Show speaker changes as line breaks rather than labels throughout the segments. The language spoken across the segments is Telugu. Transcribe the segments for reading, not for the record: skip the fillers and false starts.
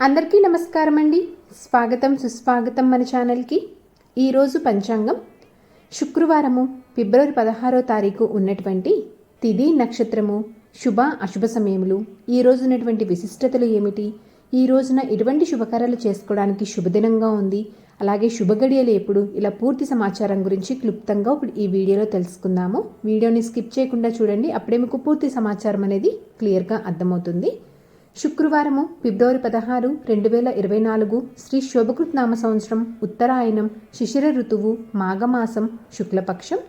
అందరికీ నమస్కారం అండి. స్వాగతం సుస్వాగతం మన ఛానల్కి. ఈరోజు పంచాంగం శుక్రవారము ఫిబ్రవరి 16వ తారీఖు ఉన్నటువంటి తిథి నక్షత్రము శుభ అశుభ సమయములు, ఈ రోజు ఉన్నటువంటి విశిష్టతలు ఏమిటి, ఈ రోజున ఎటువంటి శుభకార్యాలు చేసుకోవడానికి శుభదినంగా ఉంది, అలాగే శుభగడియలు ఎప్పుడు, ఇలా పూర్తి సమాచారం గురించి క్లుప్తంగా ఇప్పుడు ఈ వీడియోలో తెలుసుకుందాము. వీడియోని స్కిప్ చేయకుండా చూడండి, అప్పుడే మీకు పూర్తి సమాచారం అనేది క్లియర్గా అర్థమవుతుంది. శుక్రవారము ఫిబ్రవరి 16, 2024 శ్రీ శోభకృత్ నామ సంవత్సరం, ఉత్తరాయణం, శిశిర ఋతువు, మాఘమాసం, శుక్లపక్షం.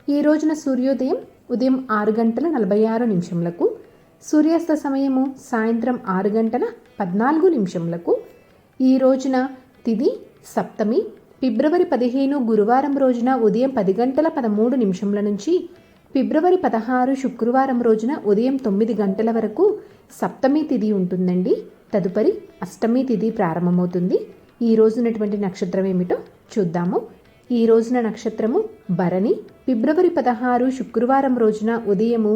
ఈ రోజున సూర్యోదయం ఉదయం 6:46, సూర్యాస్త సమయము సాయంత్రం 6:14. ఈ రోజున తిథి సప్తమి, ఫిబ్రవరి 15 గురువారం రోజున ఉదయం 10:13 నుంచి ఫిబ్రవరి 16 శుక్రవారం రోజున ఉదయం 9 వరకు సప్తమి తిథి ఉంటుందండి. తదుపరి అష్టమి తిథి ప్రారంభమవుతుంది. ఈ రోజునటువంటి నక్షత్రం ఏమిటో చూద్దాము. ఈ రోజున నక్షత్రము భరణి, ఫిబ్రవరి 16 శుక్రవారం రోజున ఉదయము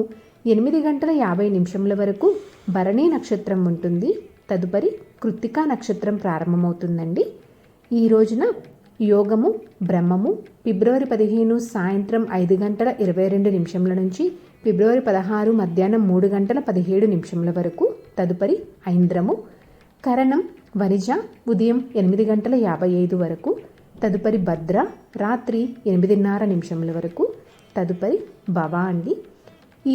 8:50 వరకు భరణి నక్షత్రం ఉంటుంది. తదుపరి కృత్తికా నక్షత్రం ప్రారంభమవుతుందండి. ఈ రోజున యోగము బ్రహ్మము, ఫిబ్రవరి 15 సాయంత్రం 5:22 నుంచి ఫిబ్రవరి 16 మధ్యాహ్నం 3:17 వరకు. తదుపరి ఐంద్రము, కరణం వనిజ ఉదయం 8:55 వరకు. తదుపరి భద్ర రాత్రి 8:30 వరకు. తదుపరి భవ అండి.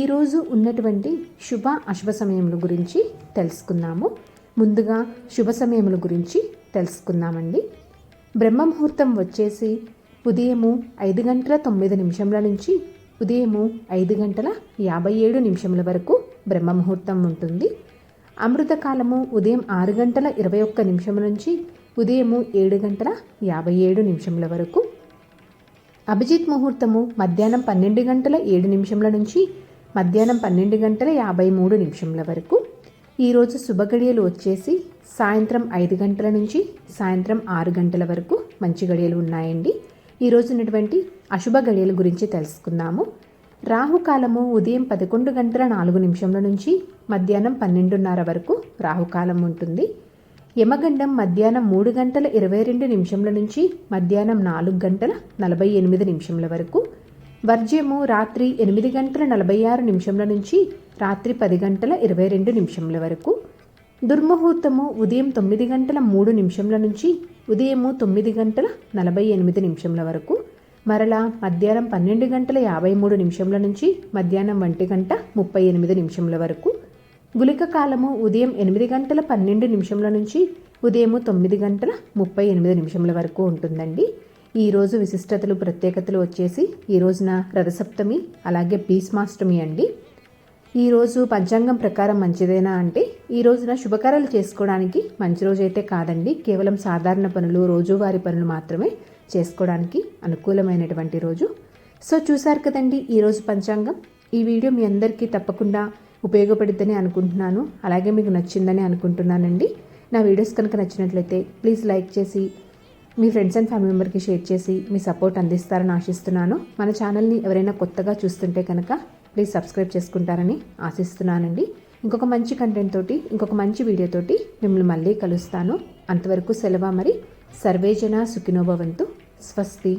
ఈరోజు ఉన్నటువంటి శుభ అశుభ సమయముల గురించి తెలుసుకుందాము. ముందుగా శుభ సమయముల గురించి తెలుసుకుందామండి. బ్రహ్మముహూర్తం వచ్చేసి ఉదయము 5:09 నుంచి ఉదయము 5:57 వరకు బ్రహ్మముహూర్తం ఉంటుంది. అమృతకాలము ఉదయం 6:21 నుంచి ఉదయము 7:57 వరకు. అభిజిత్ ముహూర్తము మధ్యాహ్నం 12:07 నుంచి మధ్యాహ్నం 12:53 వరకు. ఈరోజు శుభగడియలు వచ్చేసి సాయంత్రం 5 గంటల నుంచి సాయంత్రం 6 గంటల వరకు మంచి గడియలు ఉన్నాయండి. ఈరోజు ఉన్నటువంటి అశుభ గడియల గురించి తెలుసుకుందాము. రాహుకాలము ఉదయం 11:04 నుంచి మధ్యాహ్నం 12:30 వరకు రాహుకాలం ఉంటుంది. యమగండం మధ్యాహ్నం 3:22 నుంచి మధ్యాహ్నం 4:48 వరకు. వర్జ్యము రాత్రి 8:46 నుంచి రాత్రి 10:22 వరకు. దుర్ముహూర్తము ఉదయం 9:03 నుంచి ఉదయము 9:48 వరకు. మరలా మధ్యాహ్నం 12:53 నుంచి మధ్యాహ్నం 1:38 వరకు. గుళిక కాలము ఉదయం 8:12 నుంచి ఉదయము 9:38 వరకు ఉంటుందండి. ఈరోజు విశిష్టతలు ప్రత్యేకతలు వచ్చేసి ఈ రోజున రథసప్తమి అలాగే భీష్మాష్టమి అండి. ఈరోజు పంచాంగం ప్రకారం మంచిదేనా అంటే ఈ రోజున శుభకార్యాలు చేసుకోవడానికి మంచి రోజు అయితే కాదండి. కేవలం సాధారణ పనులు, రోజువారీ పనులు మాత్రమే చేసుకోవడానికి అనుకూలమైనటువంటి రోజు. సో చూసారు కదండి ఈరోజు పంచాంగం. ఈ వీడియో మీ అందరికీ తప్పకుండా ఉపయోగపడుతుందని అనుకుంటున్నాను, అలాగే మీకు నచ్చిందని అనుకుంటున్నానండి. నా వీడియోస్ కనుక నచ్చినట్లయితే ప్లీజ్ లైక్ చేసి మీ ఫ్రెండ్స్ అండ్ ఫ్యామిలీ మెంబర్కి షేర్ చేసి మీ సపోర్ట్ అందిస్తారని ఆశిస్తున్నాను. మన ఛానల్ని ఎవరైనా కొత్తగా చూస్తుంటే కనుక ప్లీజ్ సబ్స్క్రైబ్ చేసుకుంటారని ఆశిస్తున్నానండి. ఇంకొక మంచి కంటెంట్ తోటి ఇంకొక మంచి వీడియోతోటి మిమ్మల్ని మళ్ళీ కలుస్తాను. అంతవరకు సెలవు మరి. సర్వేజన సుఖినో భవంతు. స్వస్తి.